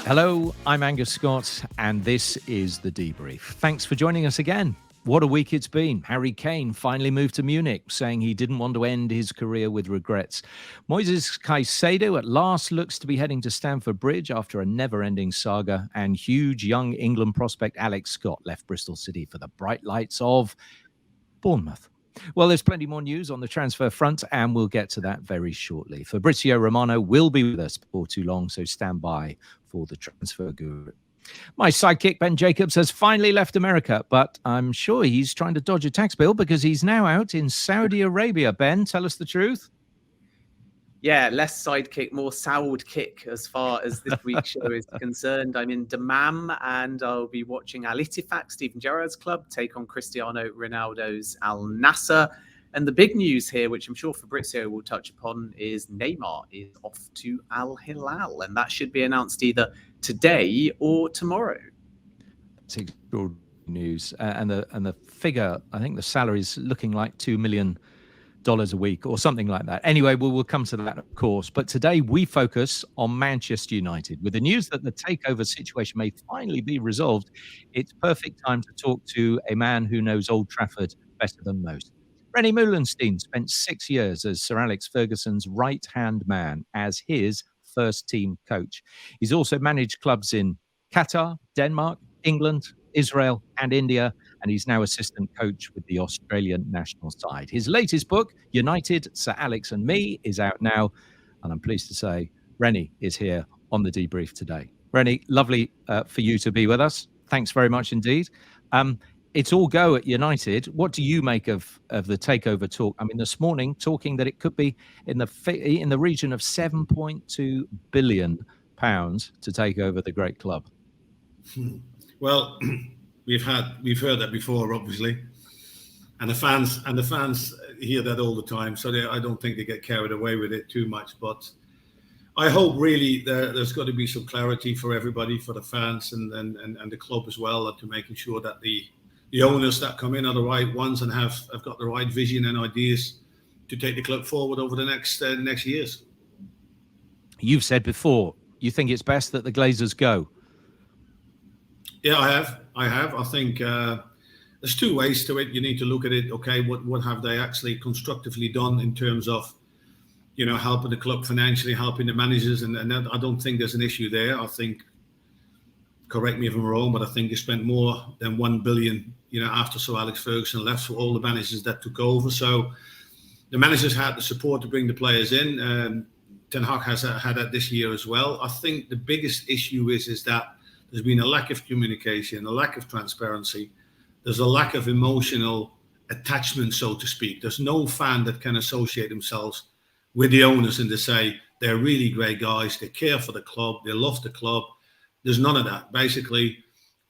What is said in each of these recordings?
Hello, I'm Angus Scott, and this is the Debrief. Thanks for joining us again. What a week it's been. Harry Kane finally moved to Munich, saying he didn't want to end his career with regrets. Moises Caicedo at last looks to be heading to Stamford Bridge after a never-ending saga, and huge young England prospect Alexs Scott left Bristol City for the bright lights of Bournemouth. Well, there's plenty more news on the transfer front, and we'll get to that very shortly. Fabrizio Romano will be with us before too long, so stand by for the transfer guru. My sidekick, Ben Jacobs, has finally left America, but I'm sure he's trying to dodge a tax bill because he's now out in Saudi Arabia. Ben, tell us the truth. Yeah, less sidekick, more Saud kick as far as this week's show is concerned. I'm in Dammam and I'll be watching Al Ittifaq, Steven Gerrard's club, take on Cristiano Ronaldo's Al Nassr. And the big news here, which I'm sure Fabrizio will touch upon, is Neymar is off to Al Hilal, and that should be announced either today or tomorrow. That's extraordinary news. And the figure, I think the salary is looking like $2 million a week or something like that. Anyway, we'll come to that, of course. But today we focus on Manchester United. With the news that the takeover situation may finally be resolved, it's perfect time to talk to a man who knows Old Trafford better than most. Rene Meulensteen spent 6 years as Sir Alex Ferguson's right-hand man as his first-team coach. He's also managed clubs in Qatar, Denmark, England, Israel, and India, and he's now assistant coach with the Australian national side. His latest book, United, Sir Alex and Me, is out now, and I'm pleased to say Rene is here on the Debrief today. Rene, lovely for you to be with us. Thanks very much indeed. It's all go at United. What do you make of the takeover talk? I mean, this morning talking that it could be in the region of £7.2 billion to take over the great club. Well, we've heard that before, obviously, and the fans hear that all the time. So I don't think they get carried away with it too much. But I hope really there's got to be some clarity for everybody, for the fans and the club as well, to making sure that the owners that come in are the right ones and have got the right vision and ideas to take the club forward over the next years. You've said before you think it's best that the Glazers go. Yeah, I have. I think there's two ways to it. You need to look at it. Okay, what have they actually constructively done in terms of, helping the club financially, helping the managers, and I don't think there's an issue there. I think, correct me if I'm wrong, but I think they spent more than $1 billion, after Sir Alex Ferguson left, for all the managers that took over. So the managers had the support to bring the players in. Ten Hag has had that this year as well. I think the biggest issue is that there's been a lack of communication, a lack of transparency. There's a lack of emotional attachment, so to speak. There's no fan that can associate themselves with the owners and to say they're really great guys, they care for the club, they love the club. There's none of that. Basically,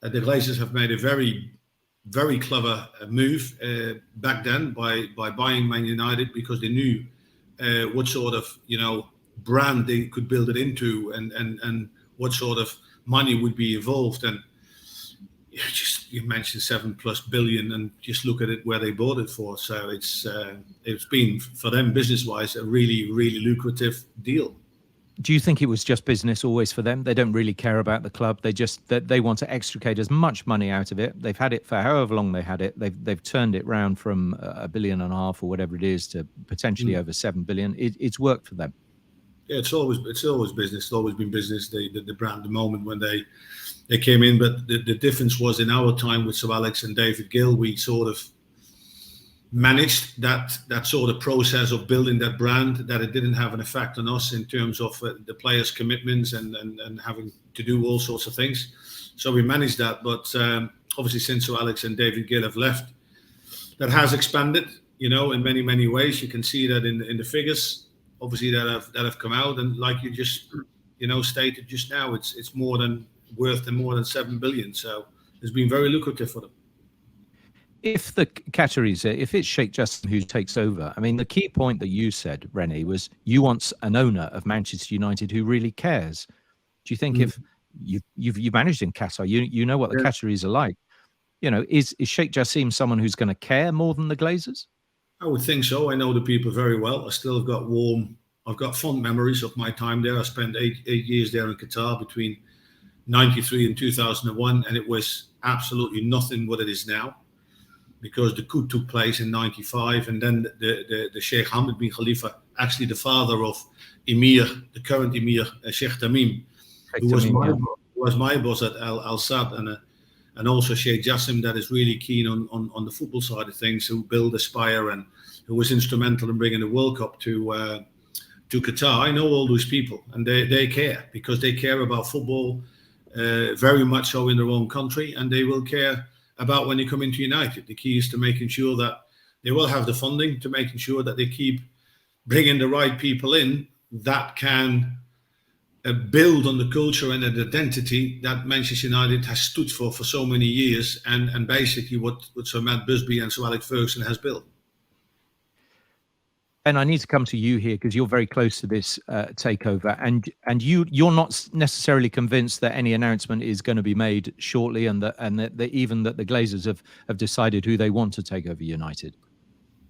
the Glazers have made a very, very clever move back then by buying Man United, because they knew what sort of brand they could build it into and what sort of money would be involved. And you mentioned $7+ billion, and just look at it where they bought it for. So it's been, for them, business-wise, a really, really lucrative deal. Do you think it was just business always for them? They don't really care about the club. They want to extricate as much money out of it. They've had it for however long they had it. They've turned it round from $1.5 billion or whatever it is to potentially over $7 billion. It's worked for them. Yeah, it's always business. It's always been business. The brand, the moment when they came in, but the difference was in our time with Sir Alex and David Gill, we sort of managed that sort of process of building that brand, that it didn't have an effect on us in terms of the players' commitments and having to do all sorts of things. So we managed that, but obviously since Sir Alex and David Gill have left, that has expanded, in many, many ways. You can see that in the figures, obviously that have come out, and like you just stated just now, it's more than $7 billion. So it's been very lucrative for them. If the Qataris, if it's Sheikh Jassim who takes over, I mean, the key point that you said, Rene, was you want an owner of Manchester United who really cares. Do you think if you've managed in Qatar, you know what the Qataris are like? Is Sheikh Jassim someone who's going to care more than the Glazers? I would think so. I know the people very well. I still have I've got fond memories of my time there. I spent eight years there in Qatar between 93 and 2001, and it was absolutely nothing what it is now, because the coup took place in 95, and then the Sheikh Hamad bin Khalifa, actually the father of Emir, the current Emir, Sheikh Tamim, who was my boss at Al Sadd, and also Sheikh Jassim, that is really keen on the football side of things, who built Aspire and who was instrumental in bringing the World Cup to Qatar. I know all those people, and they care, because they care about football very much so in their own country, and they will care about when they come into United. The key is to making sure that they will have the funding, to making sure that they keep bringing the right people in that can build on the culture and the identity that Manchester United has stood for so many years, and basically what Sir Matt Busby and Sir Alex Ferguson has built. And I need to come to you here, because you're very close to this takeover, and you're not necessarily convinced that any announcement is going to be made shortly, and that even that the Glazers have decided who they want to take over United.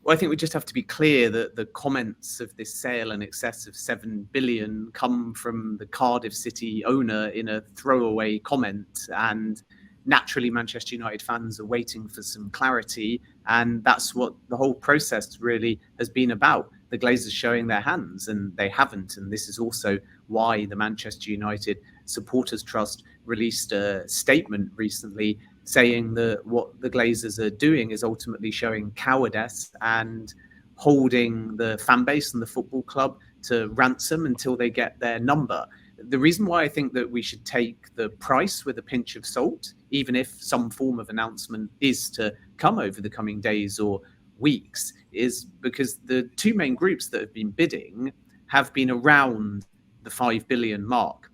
Well, I think we just have to be clear that the comments of this sale in excess of 7 billion come from the Cardiff City owner in a throwaway comment, and naturally Manchester United fans are waiting for some clarity, and that's what the whole process really has been about. The Glazers showing their hands, and they haven't, and this is also why the Manchester United Supporters Trust released a statement recently saying that what the Glazers are doing is ultimately showing cowardice and holding the fan base and the football club to ransom until they get their number. The reason why I think that we should take the price with a pinch of salt, even if some form of announcement is to come over the coming days or weeks, is because the two main groups that have been bidding have been around the 5 billion mark,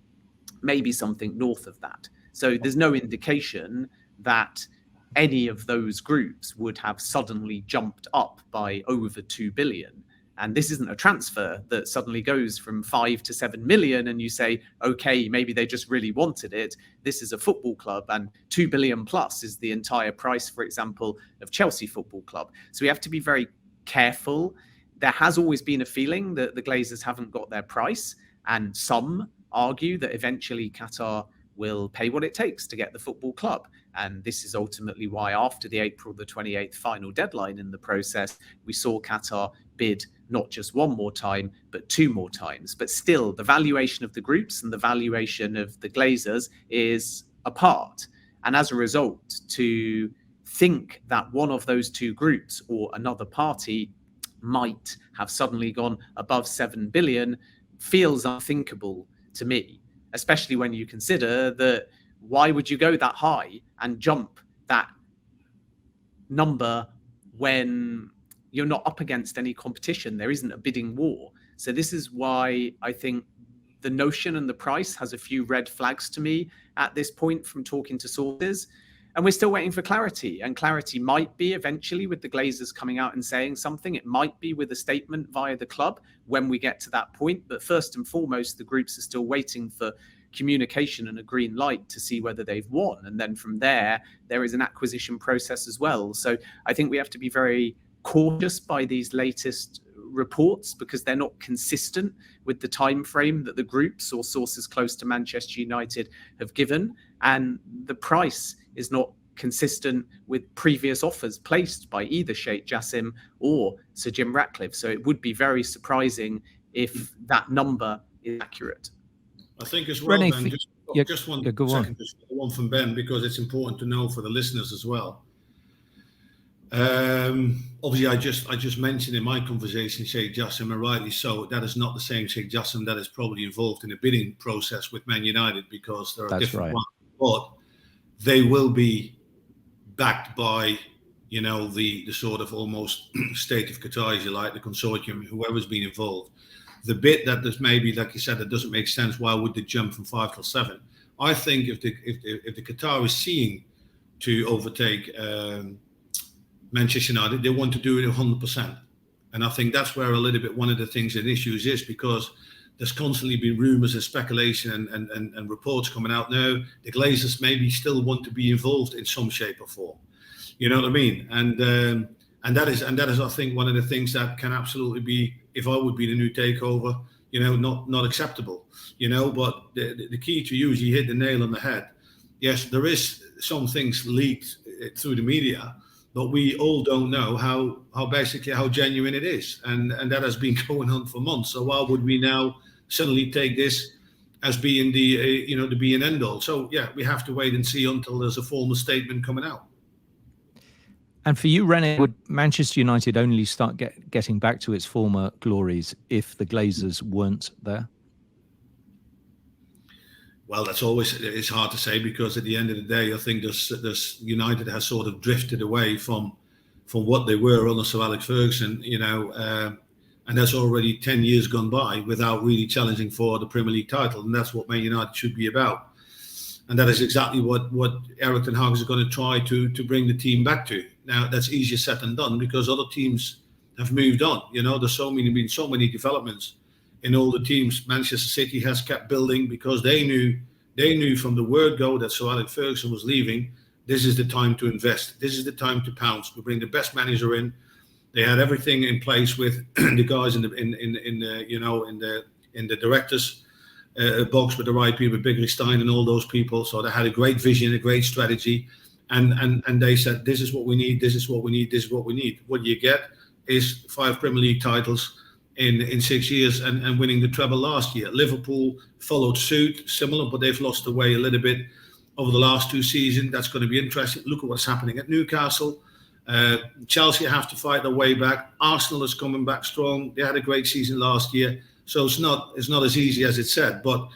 maybe something north of that. So there's no indication that any of those groups would have suddenly jumped up by over 2 billion. And this isn't a transfer that suddenly goes from 5 to 7 million and you say, okay, maybe they just really wanted it. This is a football club, and 2 billion plus is the entire price, for example, of Chelsea Football Club. So we have to be very careful. There has always been a feeling that the Glazers haven't got their price, and some argue that eventually Qatar will pay what it takes to get the football club. And this is ultimately why, after the April the 28th final deadline in the process, we saw Qatar bid not just one more time, but 2 more times. But still, the valuation of the groups and the valuation of the Glazers is apart. And as a result, to think that one of those 2 groups or another party might have suddenly gone above 7 billion feels unthinkable to me, especially when you consider that why would you go that high and jump that number when you're not up against any competition? There isn't a bidding war. So this is why I think the notion and the price has a few red flags to me at this point from talking to sources. And we're still waiting for clarity. And clarity might be eventually with the Glazers coming out and saying something. It might be with a statement via the club when we get to that point. But first and foremost, the groups are still waiting for communication and a green light to see whether they've won. And then from there is an acquisition process as well. So I think we have to be very cautious by these latest reports, because they're not consistent with the time frame that the groups or sources close to Manchester United have given, and the price is not consistent with previous offers placed by either Sheikh Jassim or Sir Jim Ratcliffe. So it would be very surprising if that number is accurate. I think as well, Rene, Ben, just one second, just one from Ben, because it's important to know for the listeners as well. Obviously, I just mentioned in my conversation Sheikh Jassim, and rightly so. That is not the same Sheikh Jassim that is probably involved in a bidding process with Man United, because there are different ones. But they will be backed by, the sort of almost state of Qatar, as you like, the consortium, whoever's been involved. The bit that there's maybe, like you said, that doesn't make sense. Why would they jump from 5 till 7? I think if the Qatar is seeing to overtake Manchester United, they want to do it 100%. And I think that's where a little bit one of the things and issues is, because there's constantly been rumours and speculation and reports coming out now. The Glazers maybe still want to be involved in some shape or form. You know what I mean? And that is, I think, one of the things that can absolutely be, if I would be the new takeover, not acceptable. But the key to you is you hit the nail on the head. Yes, there is some things leaked through the media, but we all don't know how genuine it is, and that has been going on for months. So why would we now suddenly take this as being the be and end all? So yeah, we have to wait and see until there's a formal statement coming out. And for you, Rene, would Manchester United only start getting back to its former glories if the Glazers weren't there? Well, it's hard to say, because at the end of the day, I think this United has sort of drifted away from what they were under Sir Alex Ferguson, and that's already 10 years gone by without really challenging for the Premier League title, and that's what Man United should be about. And that is exactly what Erik ten Hag is going to try to bring the team back to. Now, that's easier said than done, because other teams have moved on. There's been so many developments in all the teams. Manchester City has kept building because they knew from the word go that Sir Alex Ferguson was leaving. This is the time to invest. This is the time to pounce. We bring the best manager in. They had everything in place with the guys in the directors box with the right people, Bigger Stein and all those people. So they had a great vision, a great strategy, and they said, this is what we need. This is what we need. This is what we need. What you get is 5 Premier League titles in 6 years and winning the treble last year. Liverpool followed suit, similar, but they've lost the way a little bit over the last 2 seasons. That's going to be interesting. Look at what's happening at Newcastle. Chelsea have to fight their way back. Arsenal is coming back strong. They had a great season last year, so it's not as easy as it's said. But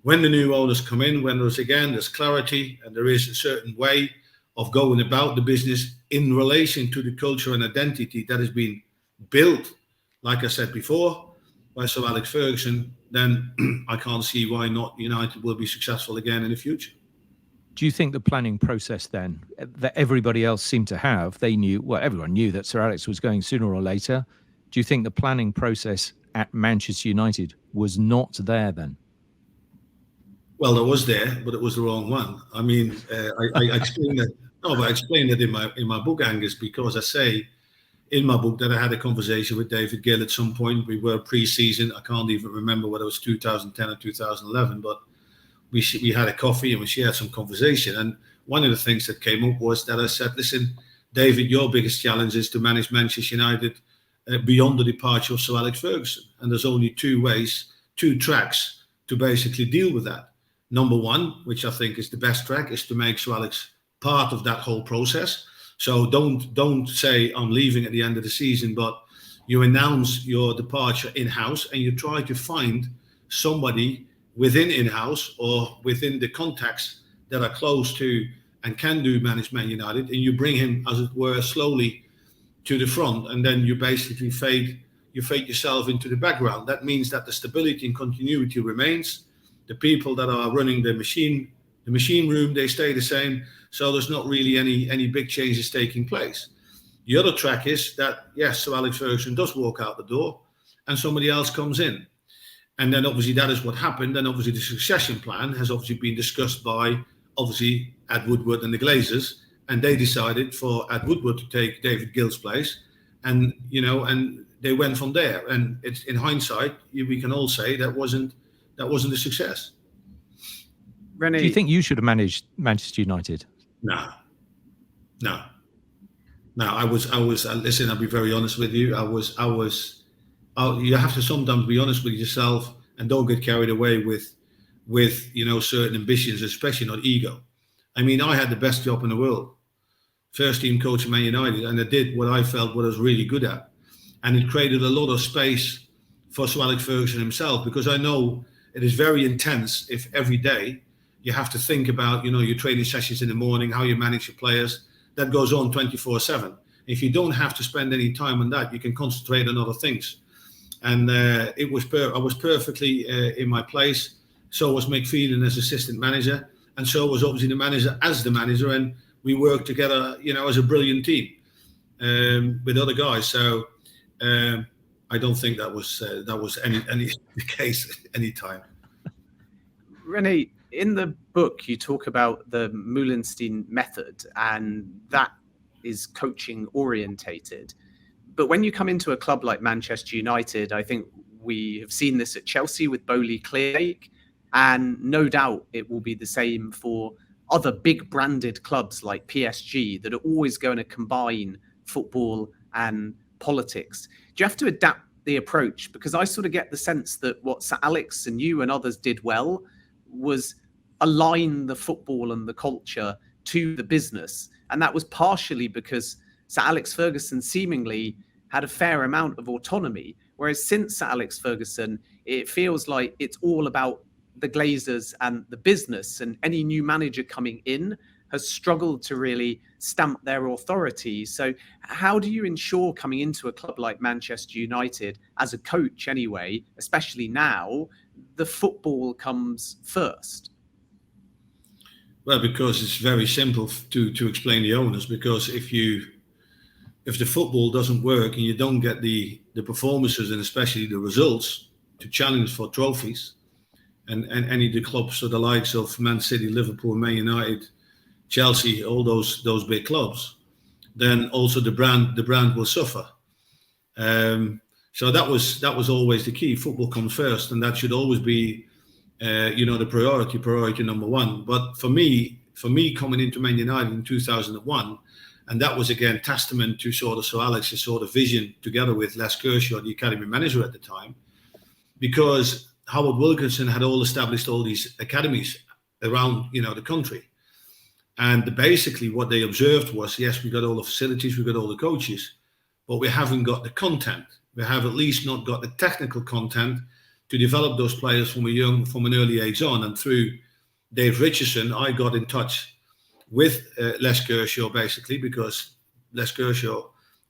when the new owners come in, when there's clarity and there is a certain way of going about the business in relation to the culture and identity that has been built, like I said before, by Sir Alex Ferguson, then I can't see why not United will be successful again in the future. Do you think the planning process then that everybody else seemed to have, everyone knew that Sir Alex was going sooner or later. Do you think the planning process at Manchester United was not there then? Well, it was there, but it was the wrong one. I mean, I explained that. No, but I explained it in my book, Angus, because I say in my book that I had a conversation with David Gill at some point. We were pre-season. I can't even remember whether it was 2010 or 2011, but we had a coffee and we shared some conversation. And one of the things that came up was that I said, listen, David, your biggest challenge is to manage Manchester United beyond the departure of Sir Alex Ferguson. And there's only 2 tracks to basically deal with that. Number one, which I think is the best track, is to make Sir Alex part of that whole process. So don't say I'm leaving at the end of the season, but you announce your departure in-house and you try to find somebody within in-house or within the contacts that are close to and can do manage Man United, and you bring him, as it were, slowly to the front, and then you basically fade yourself into the background. That means that the stability and continuity remains. The people that are running the machine room, they stay the same. So there's not really any big changes taking place. The other track is that, yes, Sir Alex Ferguson does walk out the door and somebody else comes in. And then obviously that is what happened. And obviously the succession plan has obviously been discussed by obviously Ed Woodward and the Glazers. And they decided for Ed Woodward to take David Gill's place. And, and they went from there. And it's in hindsight, we can all say that wasn't a success. Rene, do you think you should have managed Manchester United? No. I was. Listen, I'll be very honest with you. You have to sometimes be honest with yourself and don't get carried away with certain ambitions, especially not ego. I mean, I had the best job in the world, first team coach of Man United, and I did what I felt what I was really good at, and it created a lot of space for Sir Alex Ferguson himself, because I know it is very intense if every day you have to think about, your training sessions in the morning, how you manage your players. That goes on 24/7. If you don't have to spend any time on that, you can concentrate on other things. And I was perfectly in my place. So was McPhelan as assistant manager, and so was obviously the manager as the manager. And we worked together, as a brilliant team with other guys. So I don't think that was any case any time. Rene, in the book, you talk about the Meulensteen method, and that is coaching orientated. But when you come into a club like Manchester United, I think We have seen this at Chelsea with Bowley Clearlake, and no doubt it will be the same for other big branded clubs like PSG that are always going to combine football and politics. Do you have to adapt the approach? Because I sort of get the sense that what Sir Alex and you and others did well was align the football and the culture to the business. And that was partially because Sir Alex Ferguson seemingly had a fair amount of autonomy. Whereas since Sir Alex Ferguson, it feels like it's all about the Glazers and the business, and any new manager coming in has struggled to really stamp their authority. So how do you ensure coming into a club like Manchester United, as a coach anyway, especially now, the football comes first? Well, because it's very simple to explain the owners, because if the football doesn't work and you don't get the performances and especially the results to challenge for trophies, and any of the clubs, so the likes of Man City, Liverpool, Man United, Chelsea, all those big clubs, then also the brand will suffer. So that was always the key. Football comes first, and that should always be the priority number one. But for me coming into Man United in 2001, and that was again testament to sort of Sir Alex's sort of vision together with Les Kershaw, the academy manager at the time, because Howard Wilkinson had established all these academies around the country. And basically what they observed was, yes, we got all the facilities, we got all the coaches, but we haven't got the content. We have at least not got the technical content to develop those players from an early age on. And through Dave Richardson, I got in touch with Les Kershaw, basically, because Les Kershaw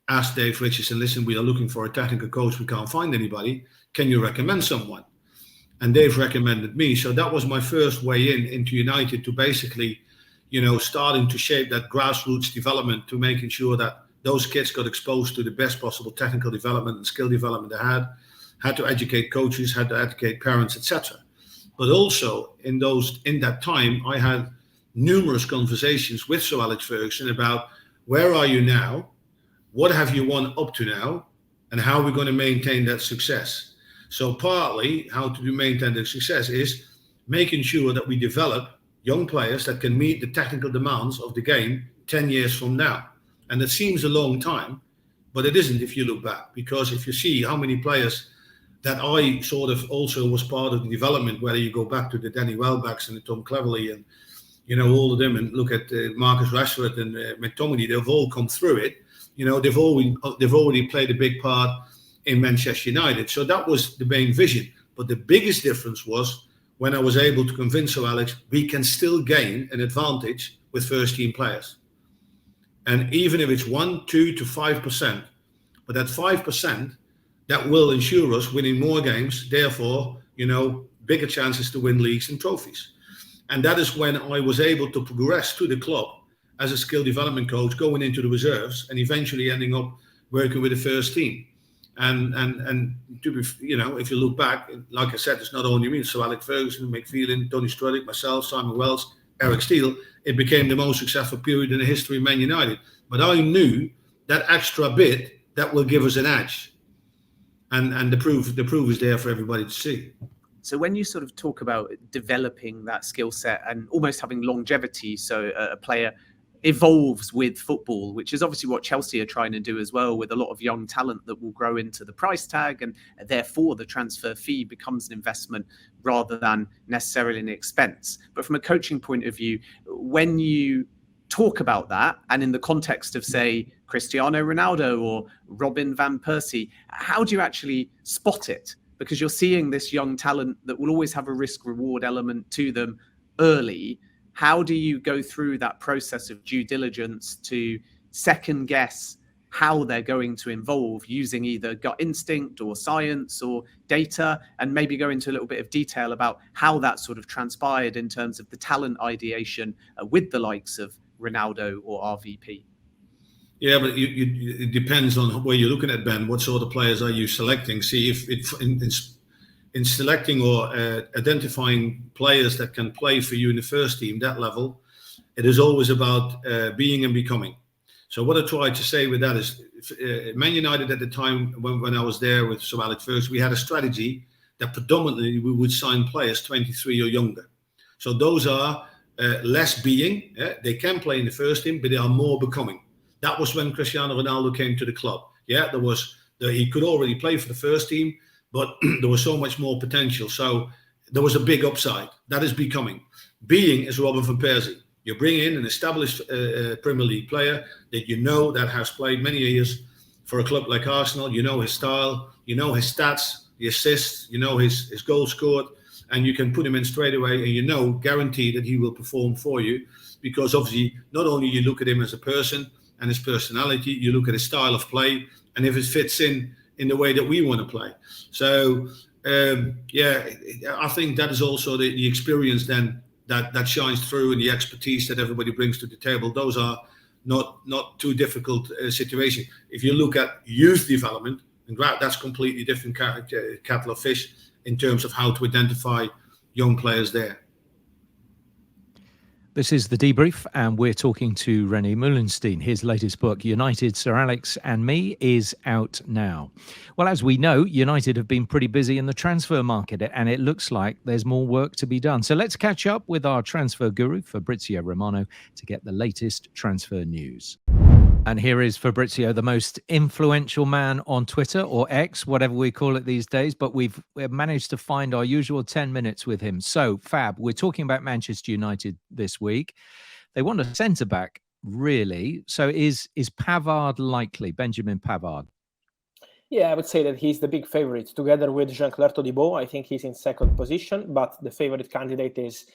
asked Dave Richardson, listen, we are looking for a technical coach, we can't find anybody. Can you recommend someone? And Dave recommended me. So that was my first way into United, to basically, starting to shape that grassroots development, to making sure that those kids got exposed to the best possible technical development and skill development they had to educate coaches, had to educate parents, etc. But also in that time, I had numerous conversations with Sir Alex Ferguson about where are you now, what have you won up to now, and how are we going to maintain that success. So partly how to maintain the success is making sure that we develop young players that can meet the technical demands of the game 10 years from now. And it seems a long time, but it isn't if you look back, because if you see how many players that I sort of also was part of the development, whether you go back to the Danny Welbecks and the Tom Cleverley and all of them, and look at Marcus Rashford and McTominay, they've all come through it. They've already played a big part in Manchester United. So that was the main vision. But the biggest difference was when I was able to convince Sir Alex, we can still gain an advantage with first team players. And even if it's 1, 2 to 5%, but that 5%, that will ensure us winning more games, therefore, bigger chances to win leagues and trophies. And that is when I was able to progress to the club as a skill development coach, going into the reserves and eventually ending up working with the first team. And to be, if you look back, like I said, it's not only me, so Alex Ferguson, Mick Phelan, Tony Strudwick, myself, Simon Wells, Eric Steele. It became the most successful period in the history of Man United. But I knew that extra bit that will give us an edge, and the proof is there for everybody to see. So when you sort of talk about developing that skill set and almost having longevity, so a player evolves with football, which is obviously what Chelsea are trying to do as well, with a lot of young talent that will grow into the price tag, and therefore the transfer fee becomes an investment rather than necessarily an expense. But from a coaching point of view, when you talk about that, and in the context of, say, Cristiano Ronaldo or Robin van Persie, how do you actually spot it? Because you're seeing this young talent that will always have a risk-reward element to them early. How do you go through that process of due diligence to second guess how they're going to evolve using either gut instinct or science or data, and maybe go into a little bit of detail about how that sort of transpired in terms of the talent ideation with the likes of Ronaldo or RVP? Yeah, but it depends on where you're looking at, Ben. What sort of players are you selecting? See, if in selecting or identifying players that can play for you in the first team, that level, it is always about being and becoming. So what I tried to say with that is, Man United at the time when I was there with Sir Alex Ferguson, we had a strategy that predominantly we would sign players 23 or younger. So those are less being. They can play in the first team, but they are more becoming. That was when Cristiano Ronaldo came to the club. Yeah, he could already play for the first team, but there was so much more potential. So there was a big upside. That is becoming. Being is Robin van Persie. You bring in an established Premier League player that has played many years for a club like Arsenal. You know his style, you know his stats, the assists, you know his goals scored, and you can put him in straight away, and guarantee that he will perform for you, because obviously not only you look at him as a person and his personality, you look at his style of play, and if it fits in the way that we want to play. So I think that is also the experience then that shines through, and the expertise that everybody brings to the table. Those are not too difficult situation. If you look at youth development, and that's completely different kettle of fish in terms of how to identify young players there. This is The Debrief, and we're talking to Rene Meulensteen. His latest book, United, Sir Alex and Me, is out now. Well, as we know, United have been pretty busy in the transfer market, and it looks like there's more work to be done. So let's catch up with our transfer guru, Fabrizio Romano, to get the latest transfer news. And here is Fabrizio, the most influential man on Twitter, or X, whatever we call it these days. But we've managed to find our usual 10 minutes with him. So, Fab, we're talking about Manchester United this week. They want a centre-back, really. So is Pavard likely, Benjamin Pavard? Yeah, I would say that he's the big favorite. Together with Jean-Claire Todibo, I think he's in second position. But the favorite candidate is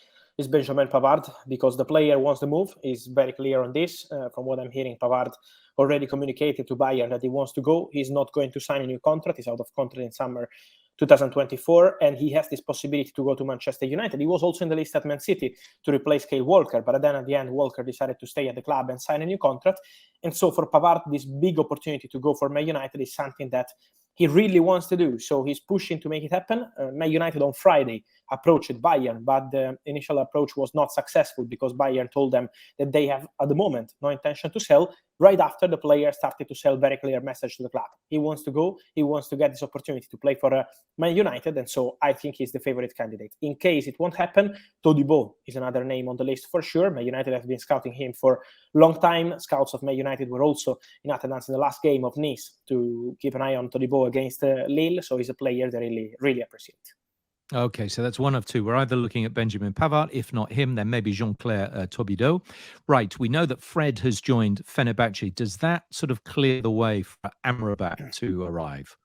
Benjamin Pavard, because the player wants to move. He's very clear on this. From what I'm hearing, Pavard already communicated to Bayern that he wants to go. He's not going to sign a new contract. He's out of contract in summer 2024, and he has this possibility to go to Manchester United. He was also in the list at Man City to replace Kyle Walker, but then at the end, Walker decided to stay at the club and sign a new contract. And so for Pavard, this big opportunity to go for Man United is something that he really wants to do. So he's pushing to make it happen. Man United on Friday approached Bayern, but the initial approach was not successful because Bayern told them that they have, at the moment, no intention to sell. Right after the player started to sell, very clear message to the club. He wants to go. He wants to get this opportunity to play for Man United, and so I think he's the favorite candidate. In case it won't happen, Todibo is another name on the list for sure. Man United have been scouting him for a long time. Scouts of Man United were also in attendance in the last game of Nice to keep an eye on Todibo against Lille, so he's a player that really appreciate. Okay, so that's one of two. We're either looking at Benjamin Pavard. If not him, then maybe Jean-Claire Todibo. Right, we know that Fred has joined Fenerbahce. Does that sort of clear the way for Amrabat to arrive?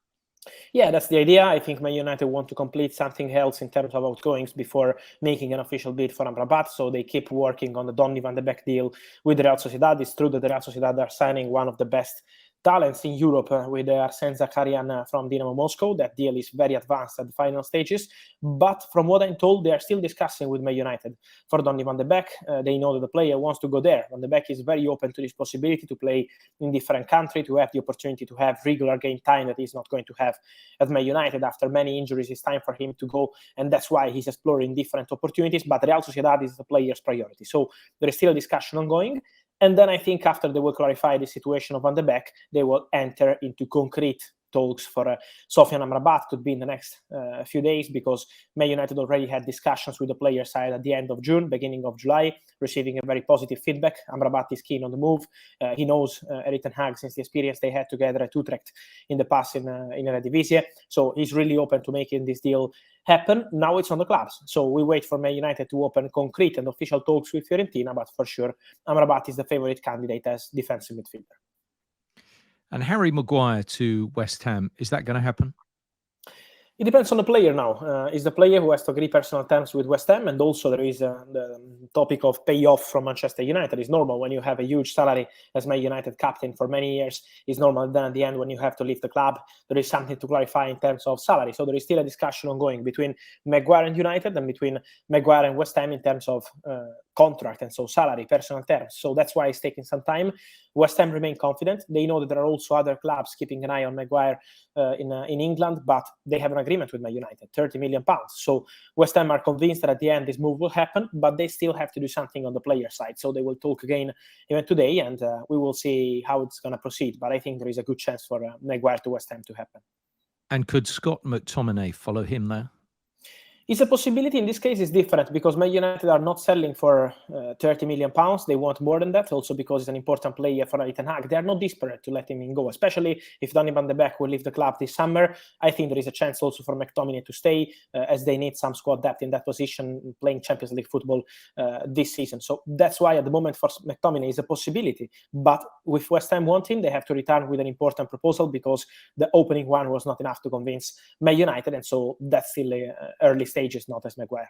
Yeah, that's the idea. I think Man United want to complete something else in terms of outgoings before making an official bid for Amrabat. So they keep working on the Donny van de Beek deal with the Real Sociedad. It's true that the Real Sociedad are signing one of the best talents in Europe with Arsene Zakarian from Dynamo Moscow. That deal is very advanced at the final stages. But from what I'm told, they are still discussing with Man United for Donny van de Beek. They know that the player wants to go there. Van de Beek is very open to this possibility to play in different countries, to have the opportunity to have regular game time that he's not going to have at Man United. After many injuries, it's time for him to go, and that's why he's exploring different opportunities. But Real Sociedad is the player's priority. So there is still a discussion ongoing. And then I think after they will clarify the situation of Van de Beek, they will enter into concrete talks for Sofian Amrabat. Could be in the next few days, because Man United already had discussions with the player side at the end of June, beginning of July, receiving a very positive feedback. Amrabat is keen on the move. He knows Erik ten Hag since the experience they had together at Utrecht in the past in Eredivisie. So he's really open to making this deal happen. Now it's on the clubs. So we wait for Man United to open concrete and official talks with Fiorentina, but for sure Amrabat is the favorite candidate as defensive midfielder. And Harry Maguire to West Ham, is that going to happen? It depends on the player now. Is the player who has to agree personal terms with West Ham, and also there is the topic of payoff from Manchester United. It's normal when you have a huge salary as Man United captain for many years. It's normal then at the end when you have to leave the club, there is something to clarify in terms of salary. So there is still a discussion ongoing between Maguire and United and between Maguire and West Ham in terms of contract and so salary, personal terms. So that's why it's taking some time. West Ham remain confident. They know that there are also other clubs keeping an eye on Maguire in England, but they have an agreement with Man United, £30 million. So West Ham are convinced that at the end this move will happen, but they still have to do something on the player side. So they will talk again even today, and we will see how it's going to proceed. But I think there is a good chance for Maguire to West Ham to happen. And could Scott McTominay follow him there? It's a possibility. In this case, it's different because Man United are not selling for £30 million. They want more than that, also because it's an important player for Erik ten Hag. They are not desperate to let him go, especially if Donny van de Beek will leave the club this summer. I think there is a chance also for McTominay to stay, as they need some squad depth in that position, playing Champions League football this season. So that's why at the moment for McTominay is a possibility. But with West Ham wanting, they have to return with an important proposal because the opening one was not enough to convince Man United, and so that's still early stage. Is not as Maguire.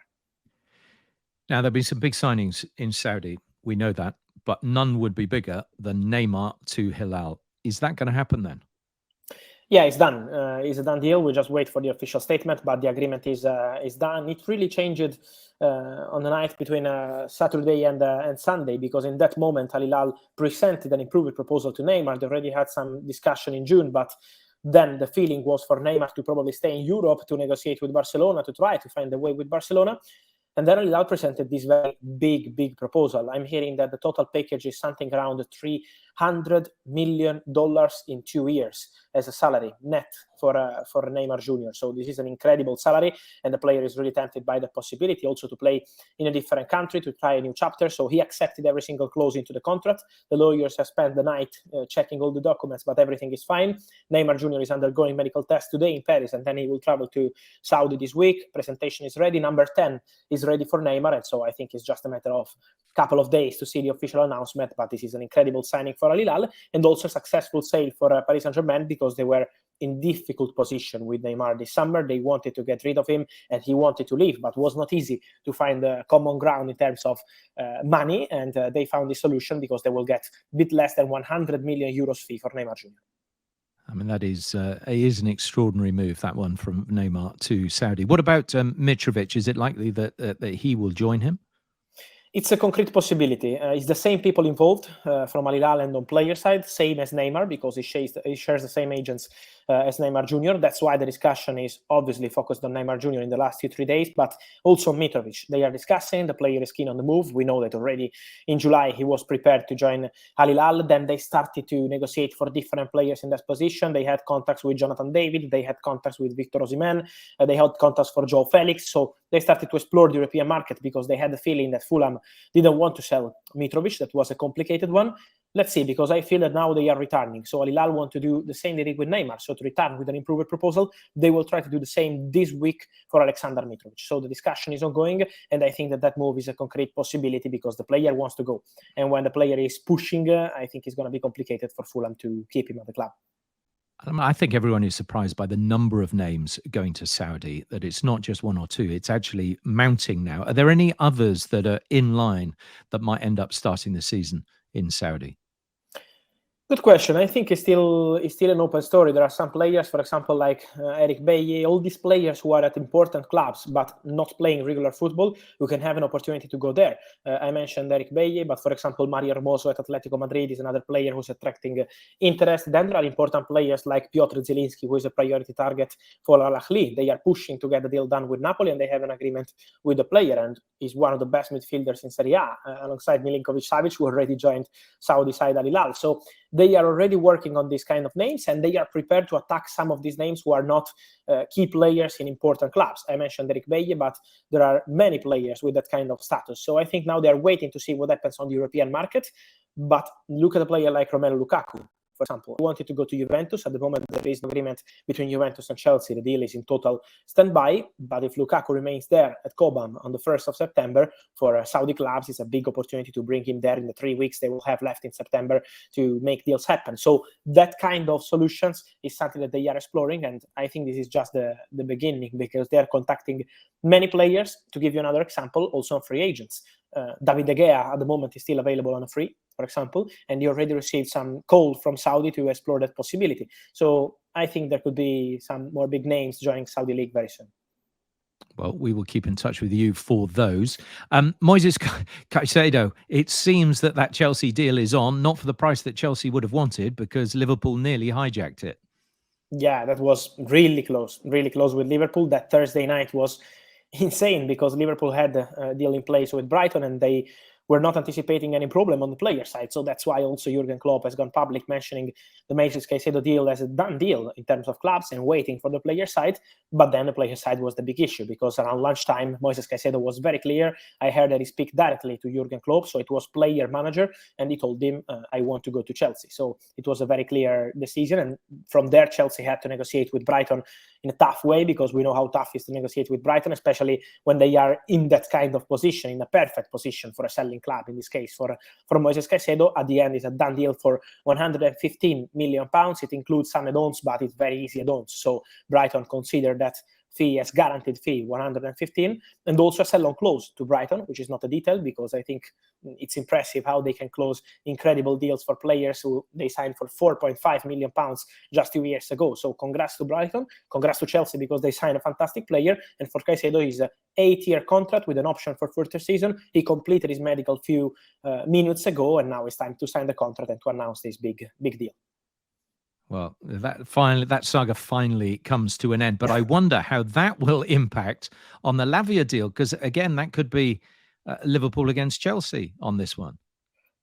Now, there'll be some big signings in Saudi. We know that, but none would be bigger than Neymar to Hilal. Is that going to happen then? Yeah, it's done. It's a done deal. We just wait for the official statement, but the agreement is done. It really changed on the night between Saturday and Sunday, because in that moment, Al Hilal presented an improved proposal to Neymar. They already had some discussion in June, but then the feeling was for Neymar to probably stay in Europe to negotiate with Barcelona, to try to find a way with Barcelona. And then Al Hilal presented this very big proposal. I'm hearing that the total package is something around $300 million in 2 years as a salary net for Neymar Jr. So this is an incredible salary, and the player is really tempted by the possibility also to play in a different country, to try a new chapter. So he accepted every single clause into the contract. The lawyers have spent the night checking all the documents, but everything is fine. Neymar Jr. is undergoing medical tests today in Paris, and then he will travel to Saudi this week. Presentation is ready. Number 10 is ready for Neymar, and so I think it's just a matter of a couple of days to see the official announcement. But this is an incredible signing for Al Hilal, and also a successful sale for Paris Saint-Germain, because they were in difficult position with Neymar this summer. They wanted to get rid of him, and he wanted to leave, but it was not easy to find a common ground in terms of money, and they found this solution because they will get a bit less than 100 million euros fee for Neymar Jr. I mean, that is an extraordinary move, that one from Neymar to Saudi. What about Mitrovic? Is it likely that he will join him? It's a concrete possibility. It's the same people involved from Al Hilal and on player side, same as Neymar, because he shares the same agents as Neymar Jr. That's why the discussion is obviously focused on Neymar Jr. in the last 2-3 days, but also Mitrovic. They are discussing. The player is keen on the move. We know that already in July he was prepared to join Al Hilal. Then they started to negotiate for different players in that position. They had contacts with Jonathan David. They had contacts with Victor Osimhen. They had contacts for Joao Felix. So they started to explore the European market because they had the feeling that Fulham didn't want to sell Mitrovic. That was a complicated one. Let's see, because I feel that now they are returning. So Al Hilal want to do the same they did with Neymar. So to return with an improved proposal, they will try to do the same this week for Aleksandar Mitrovic. So the discussion is ongoing, and I think that move is a concrete possibility because the player wants to go. And when the player is pushing, I think it's going to be complicated for Fulham to keep him at the club. I think everyone is surprised by the number of names going to Saudi, that it's not just one or two, it's actually mounting now. Are there any others that are in line that might end up starting the season in Saudi? Good question. I think it's still an open story. There are some players, for example, like Eric Bailly, all these players who are at important clubs but not playing regular football, who can have an opportunity to go there. I mentioned Eric Bailly, but for example, Mario Hermoso at Atletico Madrid is another player who's attracting interest. Then there are important players like Piotr Zielinski, who is a priority target for Al Ahly. They are pushing to get the deal done with Napoli, and they have an agreement with the player, and is one of the best midfielders in Serie A, alongside Milinkovic-Savic, who already joined Saudi side Al Hilal. So they are already working on these kind of names, and they are prepared to attack some of these names who are not key players in important clubs. I mentioned Eric Bailly, but there are many players with that kind of status. So I think now they are waiting to see what happens on the European market. But look at a player like Romelu Lukaku, for example, who wanted to go to Juventus. At the moment, there is an agreement between Juventus and Chelsea. The deal is in total standby. But if Lukaku remains there at Cobham on the 1st of September, for Saudi clubs, it's a big opportunity to bring him there in the 3 weeks they will have left in September to make deals happen. So that kind of solutions is something that they are exploring. And I think this is just the beginning, because they are contacting many players. To give you another example, also on free agents. David De Gea at the moment is still available on a free, for example, and he already received some call from Saudi to explore that possibility. So I think there could be some more big names joining Saudi League very soon. Well, we will keep in touch with you for those. Moises Caicedo, it seems that Chelsea deal is on, not for the price that Chelsea would have wanted, because Liverpool nearly hijacked it. Yeah, that was really close with Liverpool. That Thursday night was insane because Liverpool had a deal in place with Brighton and they were not anticipating any problem on the player side. So that's why also Jurgen Klopp has gone public mentioning the Moises Caicedo deal as a done deal in terms of clubs and waiting for the player side. But then the player side was the big issue because around lunchtime, Moises Caicedo was very clear. I heard that he speak directly to Jurgen Klopp. So it was player manager and he told him, I want to go to Chelsea. So it was a very clear decision. And from there, Chelsea had to negotiate with Brighton in a tough way because we know how tough it is to negotiate with Brighton, especially when they are in that kind of position, in a perfect position for a selling club. In this case, for Moises Caicedo, at the end, it's a done deal for £115 million. It includes some add-ons, but it's very easy add-ons. So Brighton considered that fee as guaranteed fee, 115, and also a sell-on clause to Brighton, which is not a detail because I think it's impressive how they can close incredible deals for players who they signed for £4.5 million just 2 years ago. So congrats to Brighton, congrats to Chelsea because they signed a fantastic player, and for Caicedo is a 8-year contract with an option for further season. He completed his medical few minutes ago, and now it's time to sign the contract and to announce this big deal. Well, that saga finally comes to an end. But I wonder how that will impact on the Lavia deal, because again, that could be Liverpool against Chelsea on this one.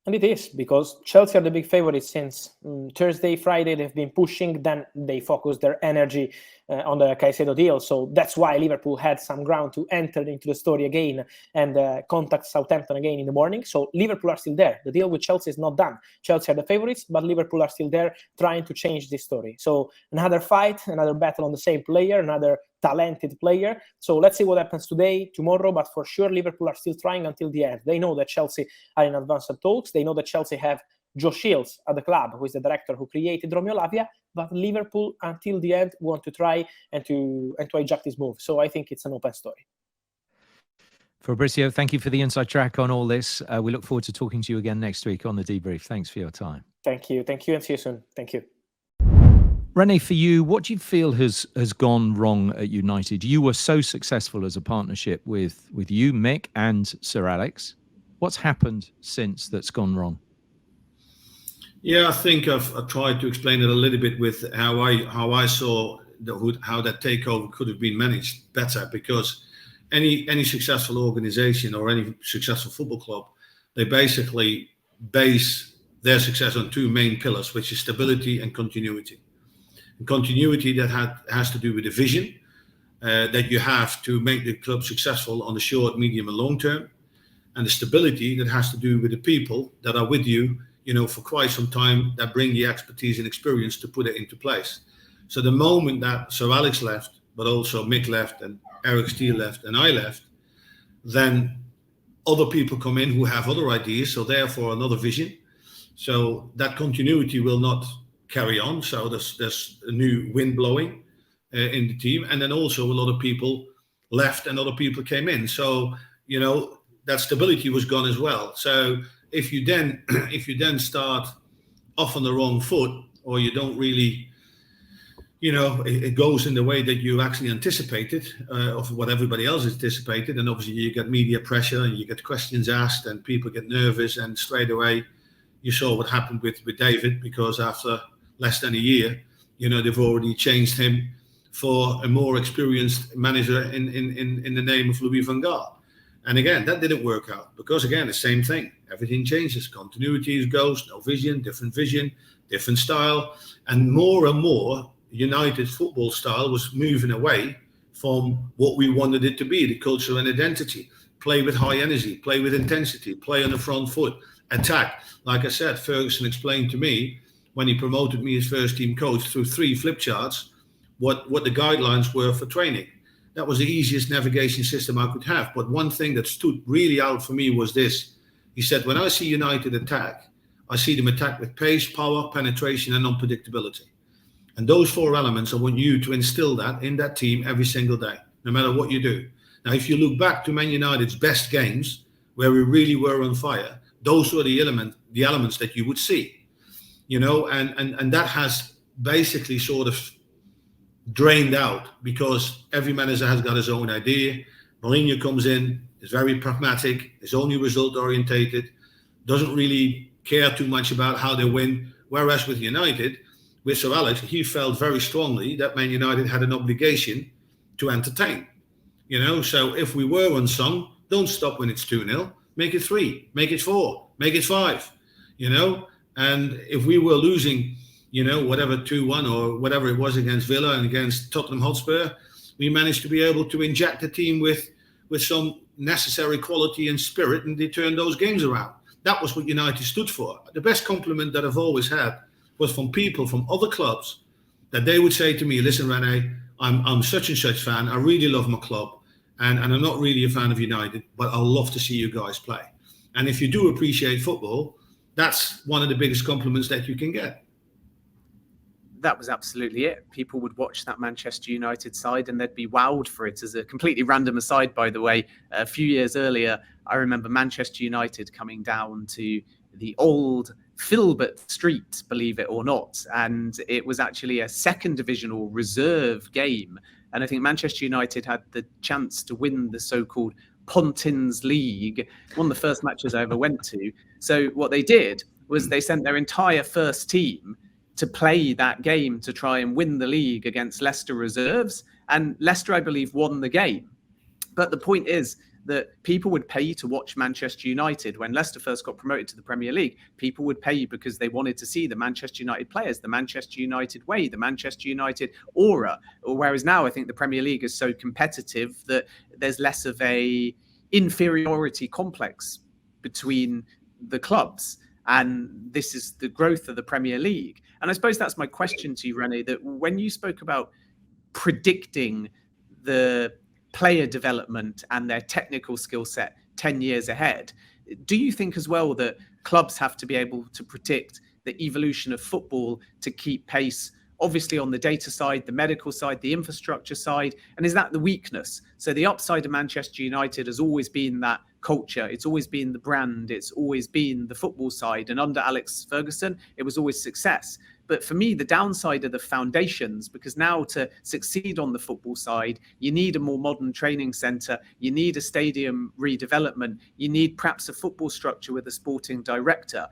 And it is, because Chelsea are the big favorites since Thursday, Friday. They've been pushing, then they focus their energy on the Caicedo deal. So that's why Liverpool had some ground to enter into the story again and contact Southampton again in the morning. So Liverpool are still there. The deal with Chelsea is not done. Chelsea are the favorites, but Liverpool are still there trying to change this story. So another fight, another battle on the same player, another talented player. So let's see what happens today, tomorrow, but for sure Liverpool are still trying until the end. They know that Chelsea are in advanced talks. They know that Chelsea have Joe Shields at the club, who is the director who created Romeo Lavia, but Liverpool until the end want to try and to hijack this move. So I think it's an open story. Fabrizio, thank you for the inside track on all this. We look forward to talking to you again next week on the Debrief. Thanks for your time. Thank you, and see you soon. Thank you. Rene, for you, what do you feel has gone wrong at United? You were so successful as a partnership with you, Mick, and Sir Alex. What's happened since that's gone wrong? Yeah, I think I've tried to explain it a little bit with how I saw how that takeover could have been managed better, because any successful organization or any successful football club, they basically base their success on two main pillars, which is stability and continuity. And continuity that has to do with the vision that you have to make the club successful on the short, medium, and long term, and the stability that has to do with the people that are with you, for quite some time, that bring the expertise and experience to put it into place. So the moment that Sir Alex left, but also Mick left and Eric Steele left and I left, then other people come in who have other ideas, so therefore another vision. So that continuity will not carry on. So there's a new wind blowing in the team, and then also a lot of people left and other people came in. So that stability was gone as well. So if you then start off on the wrong foot, or you don't really, it goes in the way that you actually anticipated, of what everybody else anticipated, and obviously you get media pressure and you get questions asked and people get nervous, and straight away you saw what happened with David, because after less than a year, they've already changed him for a more experienced manager in the name of Louis van Gaal. And again, that didn't work out, because again, the same thing. Everything changes. Continuity goes, no vision, different style. And more, United football style was moving away from what we wanted it to be, the culture and identity. Play with high energy, play with intensity, play on the front foot, attack. Like I said, Ferguson explained to me when he promoted me as first team coach through 3 flip charts, what the guidelines were for training. That was the easiest navigation system I could have. But one thing that stood really out for me was this. He said, when I see United attack, I see them attack with pace, power, penetration, and unpredictability. And those 4 elements, I want you to instill that in that team every single day, no matter what you do. Now, if you look back to Man United's best games, where we really were on fire, those were the elements that you would see, and that has basically sort of drained out because every manager has got his own idea. Mourinho comes in, is very pragmatic, is only result orientated, doesn't really care too much about how they win. Whereas with United, with Sir Alex, he felt very strongly that Man United had an obligation to entertain. So if we were unsung, don't stop when it's 2-0. Make it 3, make it 4, make it 5. And if we were losing, whatever 2-1 or whatever it was against Villa and against Tottenham Hotspur, we managed to be able to inject the team with some necessary quality and spirit, and they turned those games around. That was what United stood for. The best compliment that I've always had was from people from other clubs, that they would say to me, listen, Rene, I'm such and such fan. I really love my club, and I'm not really a fan of United, but I love to see you guys play. And if you do appreciate football, that's one of the biggest compliments that you can get. That was absolutely it. People would watch that Manchester United side and they'd be wowed for it. As a completely random aside, by the way, a few years earlier, I remember Manchester United coming down to the old Filbert Street, believe it or not. And it was actually a second divisional reserve game. And I think Manchester United had the chance to win the so-called Pontins League, one of the first matches I ever went to. So what they did was they sent their entire first team to play that game to try and win the league against Leicester reserves. And Leicester, I believe, won the game. But the point is that people would pay to watch Manchester United. When Leicester first got promoted to the Premier League, people would pay because they wanted to see the Manchester United players, the Manchester United way, the Manchester United aura. Whereas now I think the Premier League is so competitive that there's less of a inferiority complex between the clubs. And this is the growth of the Premier League. And I suppose that's my question to you, Rene, that when you spoke about predicting the player development and their technical skill set 10 years ahead, do you think as well that clubs have to be able to predict the evolution of football to keep pace, obviously on the data side, the medical side, the infrastructure side? And is that the weakness? So the upside of Manchester United has always been that culture. It's always been the brand. It's always been the football side. And under Alex Ferguson, it was always success. But for me, the downside are the foundations, because now to succeed on the football side, you need a more modern training centre. You need a stadium redevelopment. You need perhaps a football structure with a sporting director.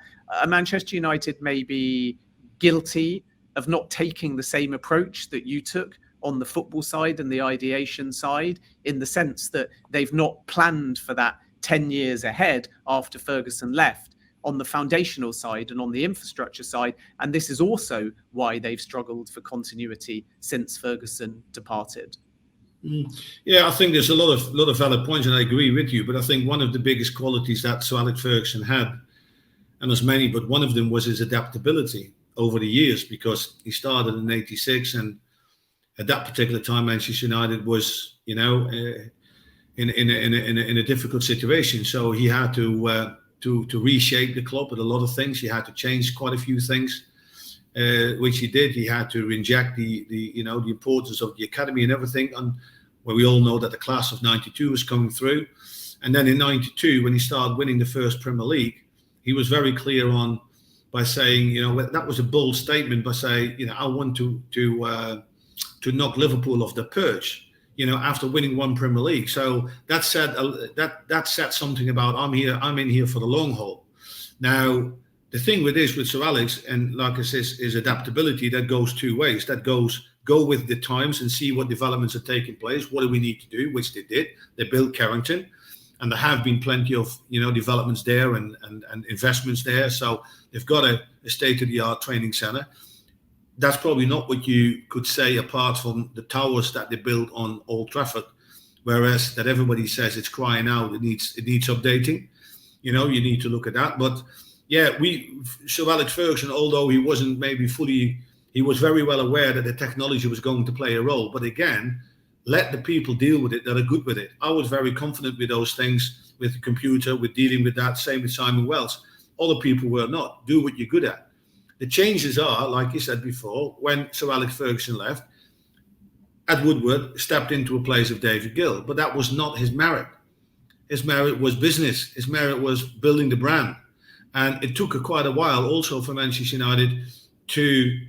Manchester United may be guilty of not taking the same approach that you took on the football side and the ideation side, in the sense that they've not planned for that 10 years ahead after Ferguson left on the foundational side and on the infrastructure side. And this is also why they've struggled for continuity since Ferguson departed. Yeah, I think there's a lot of valid points, and I agree with you. But I think one of the biggest qualities that Sir Alex Ferguson had, and there's many, but one of them was his adaptability over the years, because he started in '86, and at that particular time, Manchester United was, in a difficult situation. So he had to reshape the club with a lot of things. He had to change quite a few things, which he did. He had to inject the importance of the academy and everything, where we all know that the class of '92 was coming through. And then in '92, when he started winning the first Premier League, he was very clear by saying, that was a bold statement, by saying, I want to knock Liverpool off the perch, after winning one Premier League. So that said something about I'm in here for the long haul. Now, the thing with Sir Alex, and like I said, is adaptability. That goes two ways. That goes go with the times and see what developments are taking place. What do we need to do? Which they did. They built Carrington, and there have been plenty of developments there and investments there. So they've got a state-of-the-art training centre. That's probably not what you could say apart from the towers that they built on Old Trafford, whereas that everybody says it's crying out, it needs updating. You need to look at that. But yeah, Sir Alex Ferguson, although he wasn't maybe fully, he was very well aware that the technology was going to play a role. But again, let the people deal with it that are good with it. I was very confident with those things, with the computer, with dealing with that. Same with Simon Wells. Other people were not. Do what you're good at. The changes are, like you said before, when Sir Alex Ferguson left, Ed Woodward stepped into a place of David Gill, but that was not his merit. His merit was business. His merit was building the brand. And it took quite a while also for Manchester United to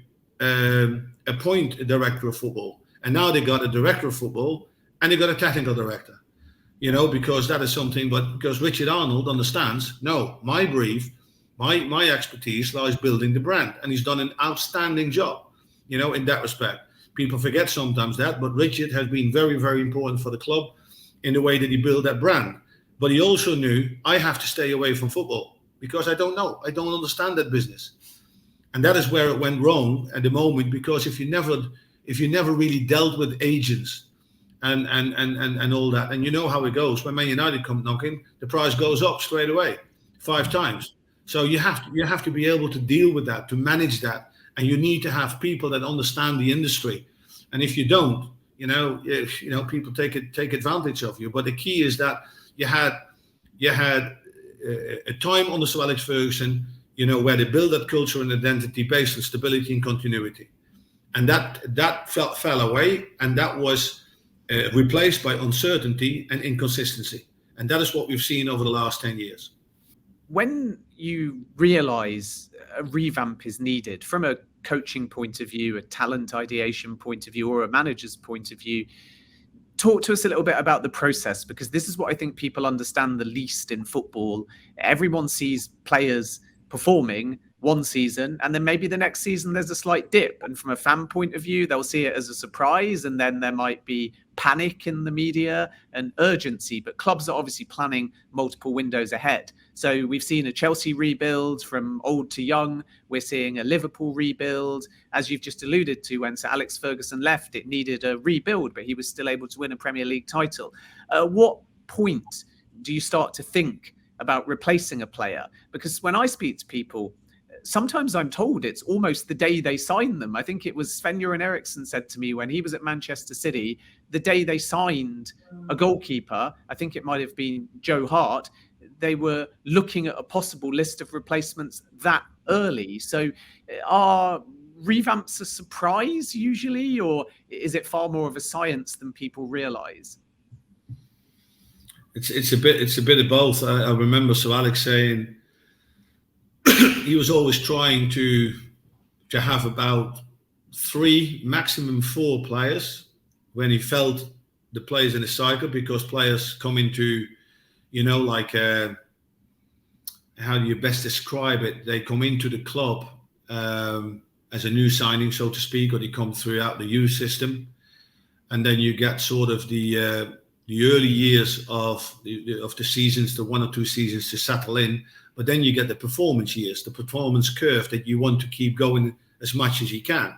appoint a director of football. And now they got a director of football and they got a technical director. Because that is something, because Richard Arnold understands, no, my brief, my expertise lies building the brand. And he's done an outstanding job, in that respect. People forget sometimes that, but Richard has been very, very important for the club in the way that he built that brand. But he also knew I have to stay away from football because I don't know. I don't understand that business. And that is where it went wrong at the moment, because if you never really dealt with agents and all that, and you know how it goes, when Man United come knocking, the price goes up straight away 5 times. So you have to be able to deal with that, to manage that, and you need to have people that understand the industry. And if you don't, people take advantage of you. But the key is that you had a time under Sir Alex Ferguson, where they build that culture and identity based on stability and continuity, and that fell away, and that was replaced by uncertainty and inconsistency, and that is what we've seen over the last 10 years. When you realise a revamp is needed from a coaching point of view, a talent ideation point of view, or a manager's point of view, talk to us a little bit about the process, because this is what I think people understand the least in football. Everyone sees players performing one season, and then maybe the next season there's a slight dip, and from a fan point of view they'll see it as a surprise, and then there might be panic in the media and urgency. But clubs are obviously planning multiple windows ahead. So we've seen a Chelsea rebuild from old to young. We're seeing a Liverpool rebuild. As you've just alluded to, when Sir Alex Ferguson left, it needed a rebuild, but he was still able to win a Premier League title. At what point do you start to think about replacing a player? Because when I speak to people, sometimes I'm told it's almost the day they sign them. I think it was Sven-Göran Eriksson said to me when he was at Manchester City, the day they signed a goalkeeper, I think it might have been Joe Hart, they were looking at a possible list of replacements that early. So are revamps a surprise usually, or is it far more of a science than people realise? It's a bit of both. I remember Sir Alex saying he was always trying to have about 3, maximum 4 players when he felt the players in a cycle, because players come into, how do you best describe it? They come into the club as a new signing, so to speak, or they come throughout the youth system, and then you get sort of the early years of the seasons, the 1 or 2 seasons to settle in. But then you get the performance years, the performance curve that you want to keep going as much as you can.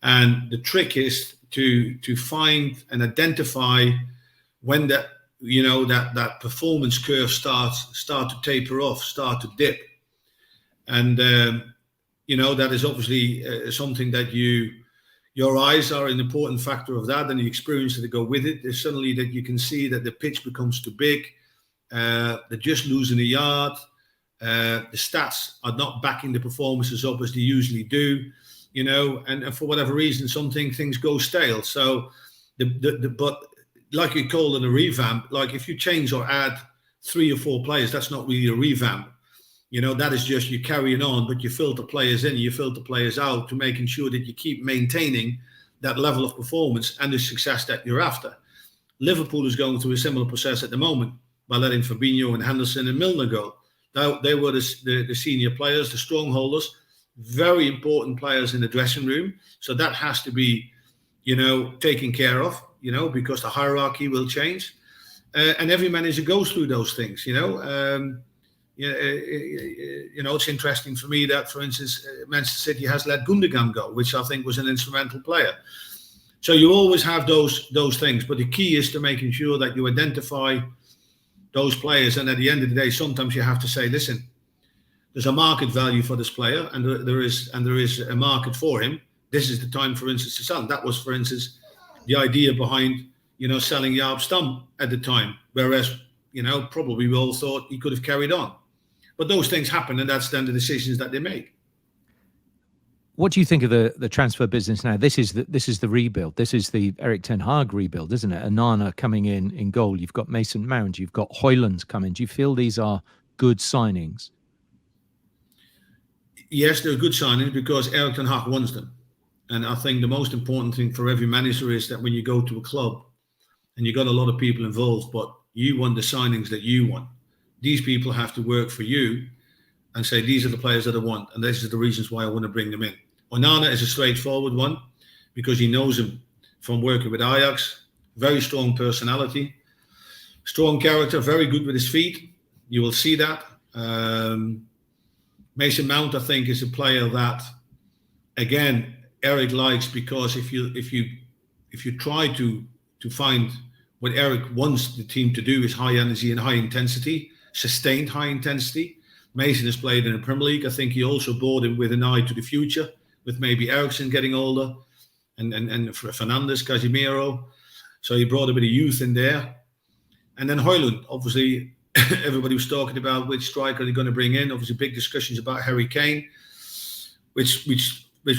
And the trick is to find and identify when that performance curve start to taper off, start to dip. And that is obviously something that your eyes are an important factor of that, and the experience that go with it. There's suddenly that you can see that the pitch becomes too big, they're just losing a yard. The stats are not backing the performances up as they usually do, and for whatever reason, things go stale. So, but like you call it a revamp, like if you change or add 3 or 4 players, that's not really a revamp. That is just you carrying on, but you filter players in, you filter players out to making sure that you keep maintaining that level of performance and the success that you're after. Liverpool is going through a similar process at the moment by letting Fabinho and Henderson and Milner go. They were the senior players, the strongholders, very important players in the dressing room. So that has to be, taken care of, because the hierarchy will change. And every manager goes through those things, it's interesting for me that, for instance, Manchester City has let Gundogan go, which I think was an instrumental player. So you always have those things. But the key is to making sure that you identify those players, and at the end of the day, sometimes you have to say, listen, there's a market value for this player, and there is a market for him. This is the time, for instance, to sell him. That was, for instance, the idea behind selling Jaap Stam at the time, whereas probably we all thought he could have carried on. But those things happen, and that's then the decisions that they make. What do you think of the transfer business now? This is the rebuild. This is the Erik ten Hag rebuild, isn't it? Onana coming in goal. You've got Mason Mount. You've got Højlund coming. Do you feel these are good signings? Yes, they're good signings because Erik ten Hag wants them. And I think the most important thing for every manager is that when you go to a club and you got a lot of people involved, but you want the signings that you want, these people have to work for you and say, these are the players that I want, and these are the reasons why I want to bring them in. Onana is a straightforward one because he knows him from working with Ajax. Very strong personality, strong character, very good with his feet. You will see that. Mason Mount, I think, is a player that, again, Eric likes, because if you try to find what Eric wants the team to do is high energy and high intensity, sustained high intensity. Mason has played in the Premier League. I think he also brought him with an eye to the future, with maybe Eriksen getting older and Fernandes, Casemiro. So he brought a bit of youth in there. And then Højlund, obviously, everybody was talking about which striker they're going to bring in. Obviously, big discussions about Harry Kane, which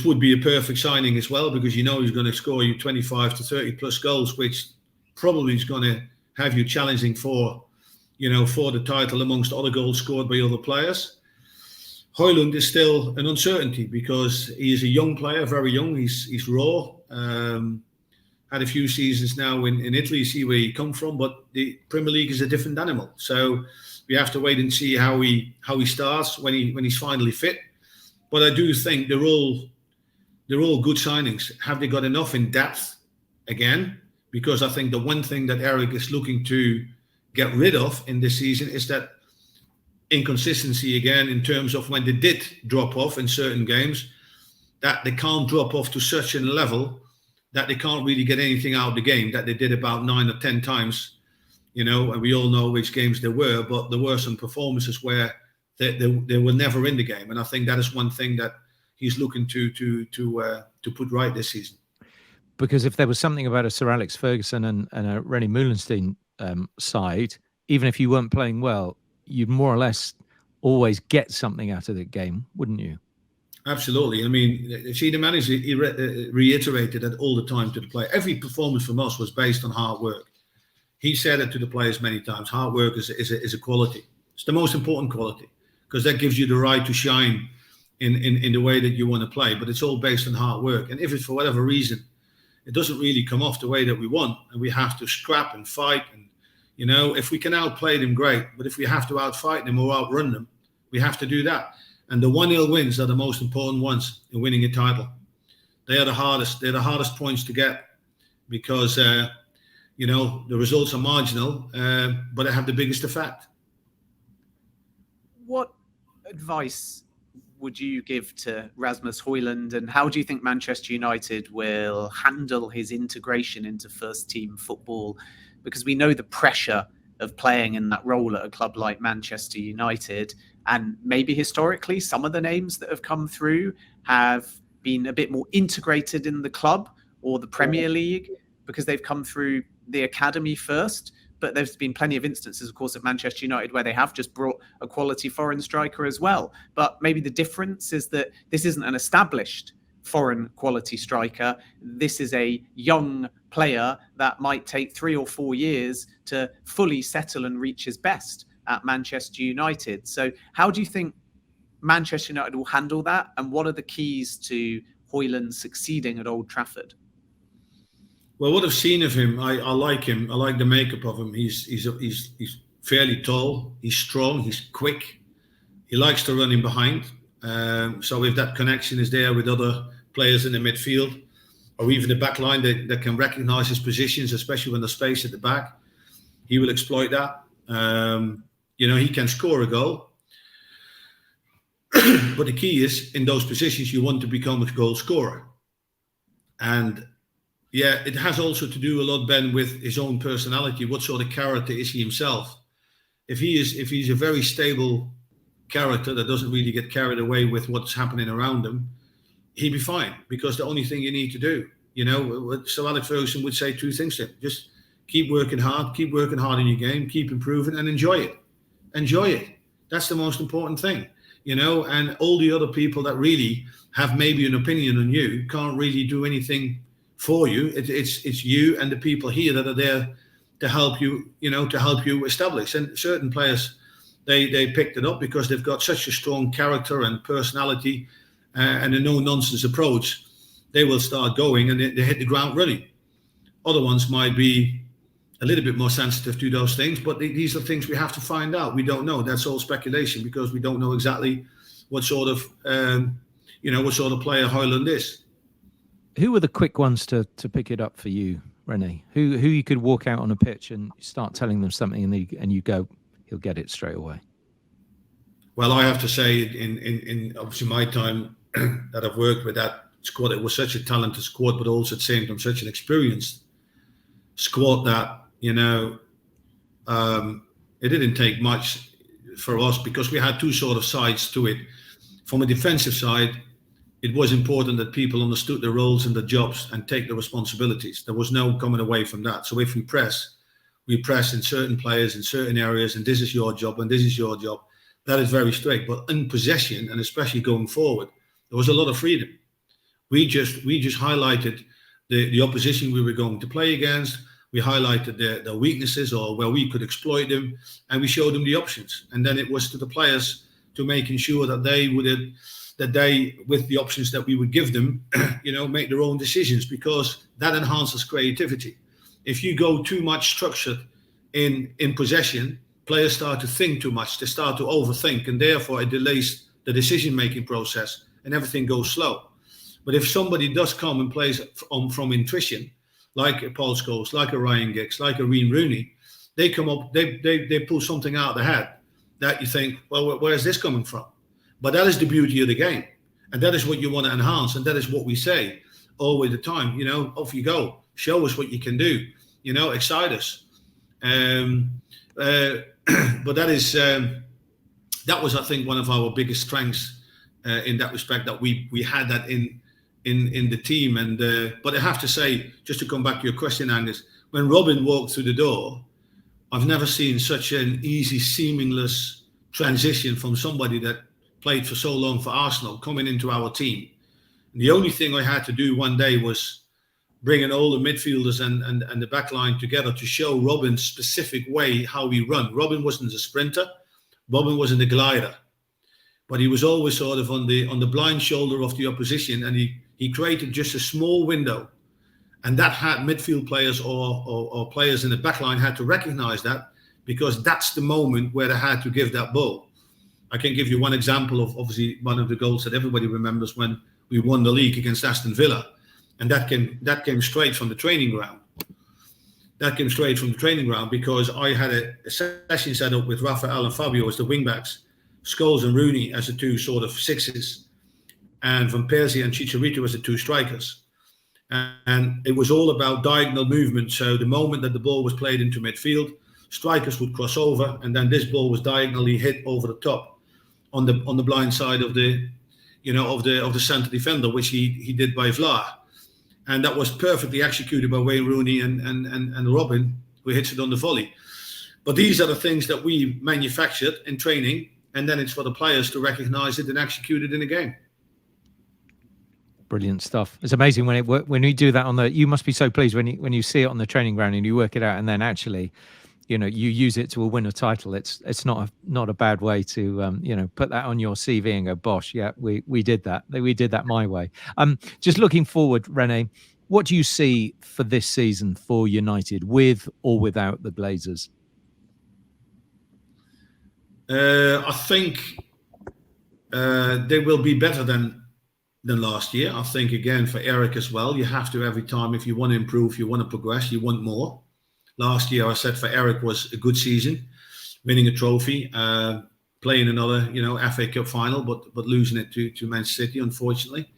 would be a perfect signing as well, because you know he's going to score you 25 to 30 plus goals, which probably is going to have you challenging for the title amongst other goals scored by other players. Højlund is still an uncertainty because he is a young player, very young. He's raw. Had a few seasons now in Italy, see where he come from, but the Premier League is a different animal. So we have to wait and see how he starts when he's finally fit. But I do think they're all good signings. Have they got enough in depth again? Because I think the one thing that Eric is looking to get rid of in this season is that inconsistency again, in terms of when they did drop off in certain games, that they can't drop off to such a level that they can't really get anything out of the game that they did about 9 or 10 times, and we all know which games there were, but there were some performances where they were never in the game. And I think that is one thing that he's looking to put right this season. Because if there was something about a Sir Alex Ferguson and a Rene Meulensteen side, even if you weren't playing well, you'd more or less always get something out of the game, wouldn't you? Absolutely. I mean, see, the manager reiterated that all the time to the player. Every performance from us was based on hard work. He said it to the players many times. Hard work is a quality. It's the most important quality, because that gives you the right to shine in the way that you want to play. But it's all based on hard work. And if it's for whatever reason, it doesn't really come off the way that we want, and we have to scrap and fight. And, if we can outplay them, great. But if we have to outfight them or outrun them, we have to do that. And the 1-0 wins are the most important ones in winning a title. They are the hardest. They're the hardest points to get because, the results are marginal, but they have the biggest effect. What advice would you give to Rasmus Højlund, and how do you think Manchester United will handle his integration into first-team football? Because we know the pressure of playing in that role at a club like Manchester United. And maybe historically, some of the names that have come through have been a bit more integrated in the club or the Premier League because they've come through the academy first. But there's been plenty of instances, of course, at Manchester United where they have just brought a quality foreign striker as well. But maybe the difference is that this isn't an established foreign quality striker. This is a young player that might take 3 or 4 years to fully settle and reach his best at Manchester United. So how do you think Manchester United will handle that? And what are the keys to Højlund succeeding at Old Trafford? Well, what I've seen of him, I like him. I like the makeup of him. He's fairly tall. He's strong. He's quick. He likes to run in behind. So if that connection is there with other players in the midfield or even the back line that can recognize his positions, especially when there's space at the back, he will exploit that. He can score a goal. But the key is, in those positions, you want to become a goal scorer. And yeah, it has also to do a lot, Ben, with his own personality. What sort of character is he himself? If he's a very stable character that doesn't really get carried away with what's happening around him, he'd be fine, because the only thing you need to do, Sir Alex Ferguson would say 2 things to him: just keep working hard in your game, keep improving, and enjoy it. That's the most important thing, and all the other people that really have maybe an opinion on you can't really do anything for you. It's you and the people here that are there to help you, establish. And certain players, they picked it up because they've got such a strong character and personality and a no-nonsense approach they will start going and they hit the ground running. Other ones might be a little bit more sensitive to those things, but these are things we have to find out. We don't know. That's all speculation because we don't know exactly what sort of player Højlund is. Who were the quick ones to pick it up for you, Rene? Who you could walk out on a pitch and start telling them something and you go, he'll get it straight away? Well, I have to say, in obviously my time that I've worked with that squad, it was such a talented squad, but also at the same time such an experienced squad that, it didn't take much for us because we had two sort of sides to it. From a defensive side, it was important that people understood their roles and their jobs and take the responsibilities. There was no coming away from that. So if we press in certain players in certain areas, and this is your job and this is your job. That is very strict. But in possession, and especially going forward, there was a lot of freedom. We just highlighted the opposition we were going to play against. We highlighted their weaknesses or where we could exploit them, and we showed them the options. And then it was to the players to making sure that they, with the options that we would give them, make their own decisions, because that enhances creativity. If you go too much structured in possession, players start to think too much. They start to overthink, and therefore it delays the decision-making process, and everything goes slow. But if somebody does come and plays from intuition, like a Paul Scholes, like a Ryan Giggs, like a Wayne Rooney, they come up, they pull something out of the head that you think, well, where is this coming from? But that is the beauty of the game, and that is what you want to enhance, and that is what we say all the time. Off you go, show us what you can do, excite us. But that was, I think, one of our biggest strengths in that respect, that we had that in the team. And but I have to say, just to come back to your question, Angus, when Robin walked through the door, I've never seen such an easy, seamless transition from somebody that played for so long for Arsenal coming into our team. And the only thing I had to do one day was bringing all the midfielders and the back line together to show Robin's specific way how we run. Robin wasn't a sprinter. Robin wasn't a glider. But he was always sort of on the blind shoulder of the opposition, and he created just a small window. And that had midfield players or players in the back line had to recognize that, because that's the moment where they had to give that ball. I can give you one example of obviously one of the goals that everybody remembers when we won the league against Aston Villa. And that came straight from the training ground. That came straight from the training ground because I had a session set up with Rafael and Fabio as the wingbacks, Scholes and Rooney as the two sort of sixes, and Van Persie and Chicharito as the two strikers. And it was all about diagonal movement. So the moment that the ball was played into midfield, strikers would cross over, and then this ball was diagonally hit over the top on the blind side of the center defender, which he did by Vlaar. And that was perfectly executed by Wayne Rooney and Robin, who hits it on the volley. But these are the things that we manufactured in training, and then it's for the players to recognize it and execute it in a game. Brilliant stuff. It's amazing when you do that you must be so pleased when you see it on the training ground and you work it out, and then actually, you use it to win a title. It's not a bad way to put that on your CV and go, bosh, yeah, we did that. We did that my way. Just looking forward, Rene, what do you see for this season for United, with or without the Glazers? I think they will be better than last year. I think, again, for Eric as well, you have to, every time, if you want to improve, you want to progress, you want more. Last year, I said for Eric was a good season, winning a trophy, playing another, FA Cup final, but losing it to Manchester City, unfortunately,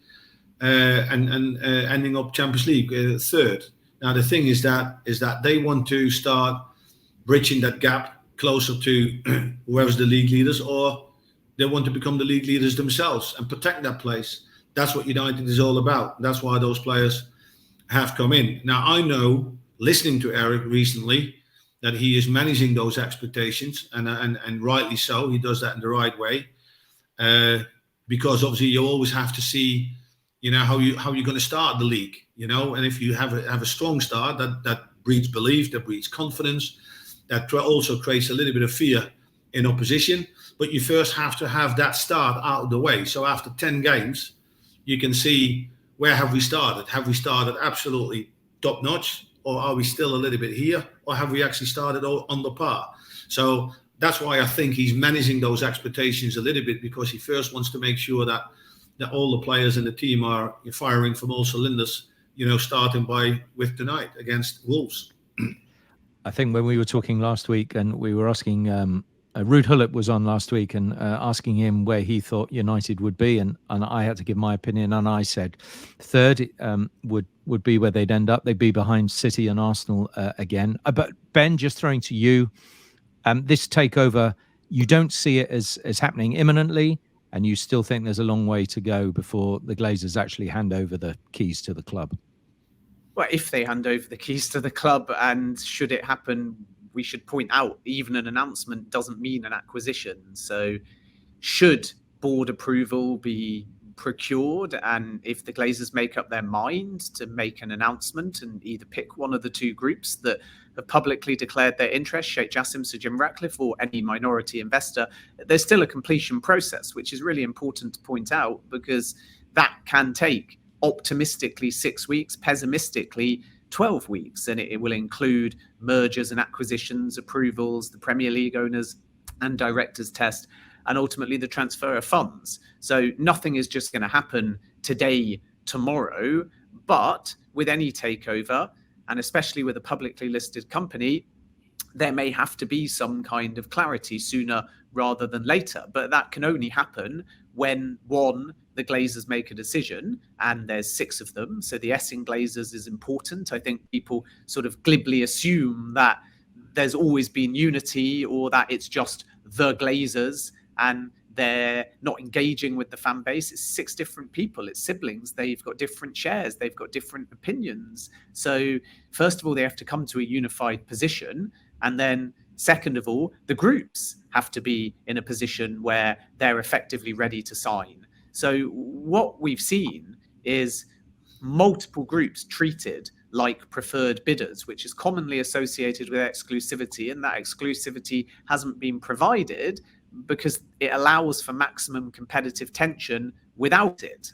and ending up Champions League third. Now the thing is that they want to start bridging that gap closer to whoever's the league leaders, or they want to become the league leaders themselves and protect that place. That's what United is all about. That's why those players have come in. Now I know, listening to Eric recently, that he is managing those expectations, and rightly so. He does that in the right way, because obviously you always have to see, how you're going to start the league, and if you have a strong start, that breeds belief, that breeds confidence, that also creates a little bit of fear in opposition. But you first have to have that start out of the way. So after 10 games, you can see where have we started? Have we started absolutely top notch, or are we still a little bit here, or have we actually started on the par? So that's why I think he's managing those expectations a little bit, because he first wants to make sure that all the players in the team are firing from all cylinders, starting with tonight against Wolves. I think when we were talking last week, and we were asking, Ruud Gullit was on last week, and asking him where he thought United would be, and I had to give my opinion, and I said third would be where they'd end up. They'd be behind City and Arsenal again. But Ben, just throwing to you, this takeover, you don't see it as happening imminently, and you still think there's a long way to go before the Glazers actually hand over the keys to the club? Well, if they hand over the keys to the club, and should it happen, we should point out even an announcement doesn't mean an acquisition. So should board approval be procured, and if the Glazers make up their mind to make an announcement and either pick one of the two groups that have publicly declared their interest, Sheikh Jassim, Sir Jim Ratcliffe, or any minority investor, there's still a completion process, which is really important to point out, because that can take optimistically 6 weeks, pessimistically 12 weeks, and it will include mergers and acquisitions, approvals, the Premier League owners and directors test, and ultimately the transfer of funds. So nothing is just going to happen today, tomorrow, but with any takeover, and especially with a publicly listed company, there may have to be some kind of clarity sooner rather than later. But that can only happen when, one, the Glazers make a decision, and there's 6 of them. So the Essing Glazers is important. I think people sort of glibly assume that there's always been unity, or that it's just the Glazers and they're not engaging with the fan base. It's 6 different people. It's siblings. They've got different shares. They've got different opinions. So first of all, they have to come to a unified position. And then second of all, the groups have to be in a position where they're effectively ready to sign. So what we've seen is multiple groups treated like preferred bidders, which is commonly associated with exclusivity, and that exclusivity hasn't been provided because it allows for maximum competitive tension without it.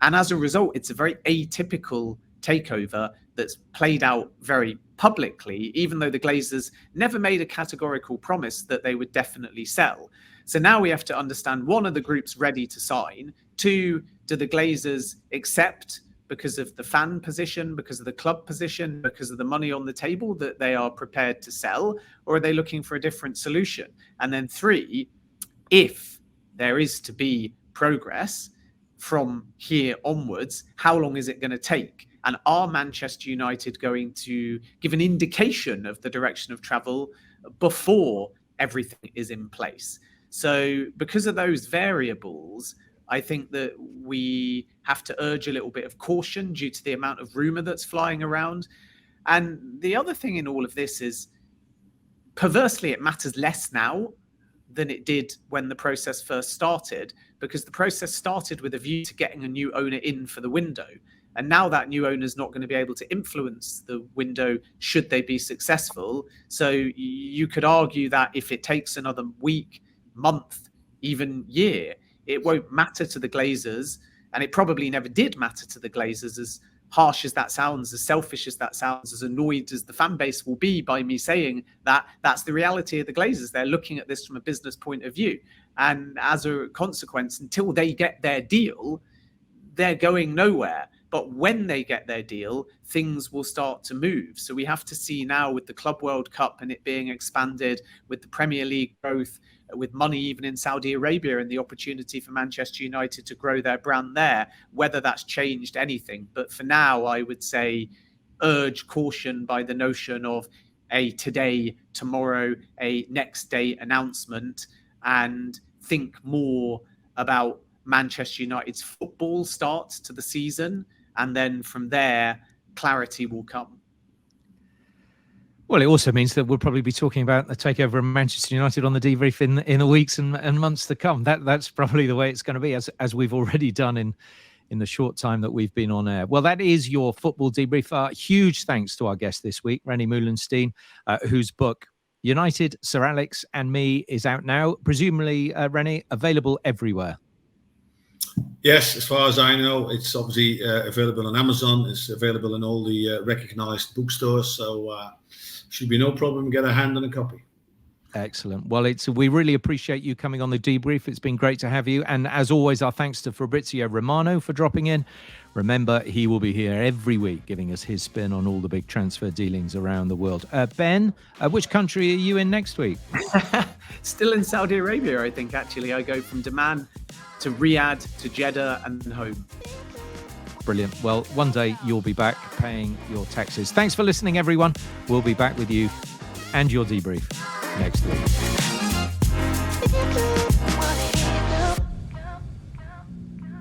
And as a result, it's a very atypical takeover that's played out very publicly, even though the Glazers never made a categorical promise that they would definitely sell. So now we have to understand, one, are the groups ready to sign? 2, do the Glazers accept, because of the fan position, because of the club position, because of the money on the table, that they are prepared to sell, or are they looking for a different solution? And then 3, if there is to be progress from here onwards, how long is it going to take? And are Manchester United going to give an indication of the direction of travel before everything is in place? So because of those variables, I think that we have to urge a little bit of caution due to the amount of rumor that's flying around. And the other thing in all of this is, perversely, it matters less now than it did when the process first started, because the process started with a view to getting a new owner in for the window. And now that new owner is not going to be able to influence the window should they be successful. So you could argue that if it takes another week, month, even year, it won't matter to the Glazers. And it probably never did matter to the Glazers, as harsh as that sounds, as selfish as that sounds, as annoyed as the fan base will be by me saying that. That's the reality of the Glazers. They're looking at this from a business point of view. And as a consequence, until they get their deal, they're going nowhere. But when they get their deal, things will start to move. So we have to see now, with the Club World Cup and it being expanded, with the Premier League growth, with money even in Saudi Arabia and the opportunity for Manchester United to grow their brand there, whether that's changed anything. But for now, I would say urge caution by the notion of a today, tomorrow, a next day announcement, and think more about Manchester United's football start to the season. And then from there, clarity will come. Well, it also means that we'll probably be talking about the takeover of Manchester United on the debrief in the weeks and months to come. That's probably the way it's going to be, as we've already done in the short time that we've been on air. Well, that is your football debrief. Huge thanks to our guest this week, Rene Meulensteen, whose book United, Sir Alex and Me is out now. Presumably, Rene, available everywhere. Yes, as far as I know, it's obviously available on Amazon. It's available in all the recognized bookstores. So should be no problem get a hand on a copy. Excellent. Well, we really appreciate you coming on the debrief. It's been great to have you. And as always, our thanks to Fabrizio Romano for dropping in. Remember, he will be here every week giving us his spin on all the big transfer dealings around the world. Ben, which country are you in next week? Still in Saudi Arabia, I think, actually. I go from Dammam to Riyadh to Jeddah and then home. Brilliant. Well, one day you'll be back paying your taxes. Thanks for listening, everyone. We'll be back with you and your debrief next week.